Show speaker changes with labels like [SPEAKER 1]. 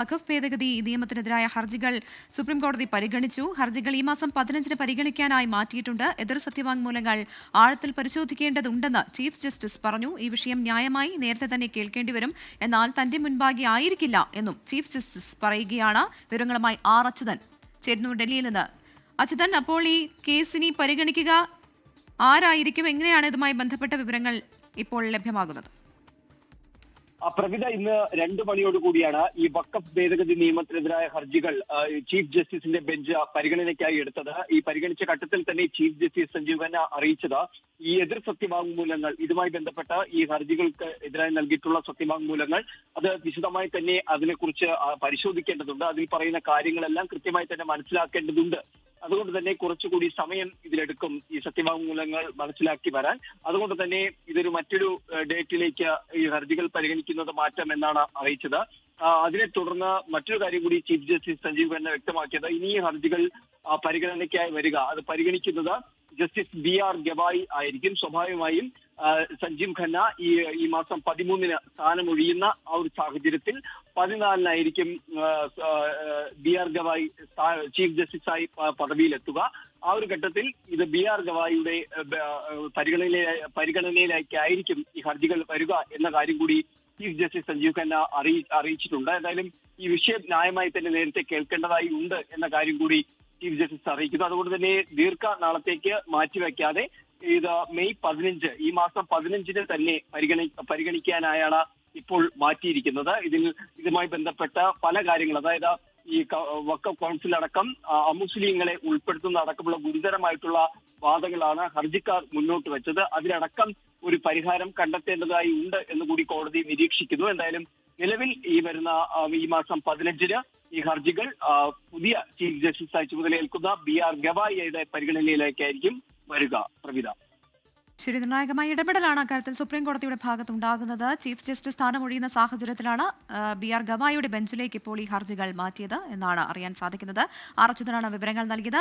[SPEAKER 1] വഖഫ് ഭേദഗതി നിയമത്തിനെതിരായ ഹർജികൾ സുപ്രീംകോടതി പരിഗണിച്ചു. ഹർജികൾ ഈ മാസം 15-ന് പരിഗണിക്കാനായി മാറ്റിയിട്ടുണ്ട്. എതിർ സത്യവാങ്മൂലങ്ങൾ ആഴത്തിൽ പരിശോധിക്കേണ്ടതുണ്ടെന്ന് ചീഫ് ജസ്റ്റിസ് പറഞ്ഞു. ഈ വിഷയം ന്യായമായി നേരത്തെ തന്നെ കേൾക്കേണ്ടിവരും, എന്നാൽ തന്റെ മുൻപാകെ ആയിരിക്കില്ല എന്നും ചീഫ് ജസ്റ്റിസ് പറയുകയാണ്. വിവരങ്ങളുമായി ആർ അച്യുതൻ ചേരുന്നു ഡൽഹിയിൽ നിന്ന്. അച്യുതൻ, അപ്പോൾ ഈ കേസിനി പരിഗണിക്കുക ആരായിരിക്കും? എങ്ങനെയാണ് ഇതുമായി ബന്ധപ്പെട്ട വിവരങ്ങൾ ഇപ്പോൾ ലഭ്യമാകുന്നത്?
[SPEAKER 2] പ്രവിധ ഇന്ന് 2 മണിയോടുകൂടിയാണ് ഈ വഖഫ് ഭേദഗതി നിയമത്തിനെതിരായ ഹർജികൾ ചീഫ് ജസ്റ്റിസിന്റെ ബെഞ്ച് പരിഗണനയ്ക്കായി എടുത്തത്. ഈ പരിഗണിച്ച ഘട്ടത്തിൽ തന്നെ ചീഫ് ജസ്റ്റിസ് സഞ്ജീവ് ഖന്ന അറിയിച്ചത് ഈ എതിർ സത്യവാങ്മൂലങ്ങൾ, ഇതുമായി ബന്ധപ്പെട്ട ഈ ഹർജികൾക്ക് എതിരായി നൽകിയിട്ടുള്ള സത്യവാങ്മൂലങ്ങൾ അത് വിശദമായി തന്നെ അതിനെക്കുറിച്ച് പരിശോധിക്കേണ്ടതുണ്ട്. അതിൽ പറയുന്ന കാര്യങ്ങളെല്ലാം കൃത്യമായി തന്നെ മനസ്സിലാക്കേണ്ടതുണ്ട്. അതുകൊണ്ട് തന്നെ കുറച്ചുകൂടി സമയം ഇതിലെടുക്കും ഈ സത്യവാങ്മൂലങ്ങൾ മനസ്സിലാക്കി വരാൻ. അതുകൊണ്ട് തന്നെ ഇതൊരു മറ്റൊരു ഡേറ്റിലേക്ക് ഈ ഹർജികൾ പരിഗണിക്കുന്നത് മാറ്റാമെന്നാണ് അറിയിച്ചത്. അതിനെ തുടർന്ന് മറ്റൊരു കാര്യം കൂടി ചീഫ് ജസ്റ്റിസ് സഞ്ജീവ് ഖന്ന വ്യക്തമാക്കിയത്, ഇനി ഈ ഹർജികൾ പരിഗണനയ്ക്കായി വരിക, അത് പരിഗണിക്കുന്നത് ജസ്റ്റിസ് BR ഗവായി ആയിരിക്കും. സ്വാഭാവികമായും സഞ്ജീവ് ഖന്ന ഈ മാസം 13-ന് സ്ഥാനമൊഴിയുന്ന ആ ഒരു സാഹചര്യത്തിൽ 14-നായിരിക്കും BR ഗവായി ചീഫ് ജസ്റ്റിസായി പദവിയിലെത്തുക. ആ ഒരു ഘട്ടത്തിൽ ഇത് BR ഗവായിയുടെ പരിഗണനയിലേക്കായിരിക്കും ഈ ഹർജികൾ വരിക എന്ന കാര്യം കൂടി ചീഫ് ജസ്റ്റിസ് സഞ്ജീവ് ഖന്ന അറിയിച്ചിട്ടുണ്ട്. എന്തായാലും ഈ വിഷയം ന്യായമായി തന്നെ നേരത്തെ കേൾക്കേണ്ടതായി ഉണ്ട് എന്ന കാര്യം കൂടി ചീഫ് ജസ്റ്റിസ് അറിയിക്കുന്നു. അതുകൊണ്ട് തന്നെ ദീർഘനാളത്തേക്ക് മാറ്റിവെക്കാതെ ഇത് മെയ് 15, ഈ മാസം 15-ന് തന്നെ പരിഗണിക്കാനായാണ് ഇപ്പോൾ മാറ്റിയിരിക്കുന്നത്. ഇതുമായി ബന്ധപ്പെട്ട പല കാര്യങ്ങൾ, അതായത് ഈ വഖഫ് കൗൺസിൽ അടക്കം അമുസ്ലിങ്ങളെ ഉൾപ്പെടുത്തുന്ന അടക്കമുള്ള ഗുരുതരമായിട്ടുള്ള വാദങ്ങളാണ് ഹർജിക്കാർ മുന്നോട്ട് വെച്ചത്. അതിലടക്കം ഒരു പരിഹാരം കണ്ടെത്തേണ്ടതായി ഉണ്ട് എന്ന് കൂടി കോടതി നിരീക്ഷിക്കുന്നു. എന്തായാലും നിലവിൽ ഈ മാസം 15-ന് ഈ ഹർജികൾ പുതിയ ചീഫ് ജസ്റ്റിസായി ചുമതലയേൽക്കുന്ന BR ഗവായിയുടെ പരിഗണനയിലേക്കായിരിക്കും വരിക. പ്രവിധ,
[SPEAKER 1] ശരി, നിർണായകമായ ഇടപെടലാണ് അക്കാര്യത്തിൽ സുപ്രീം കോടതിയുടെ ഭാഗത്തുണ്ടാകുന്നത്. ചീഫ് ജസ്റ്റിസ് സ്ഥാനമൊഴിയുന്ന സാഹചര്യത്തിലാണ് BR ഗവായിയുടെ ബെഞ്ചിലേക്ക് ഇപ്പോൾ ഈ ഹർജികൾ മാറ്റിയത് എന്നാണ് അറിയാൻ സാധിക്കുന്നത്. ആർ അച്യുതനാണ് വിവരങ്ങൾ നൽകിയത്.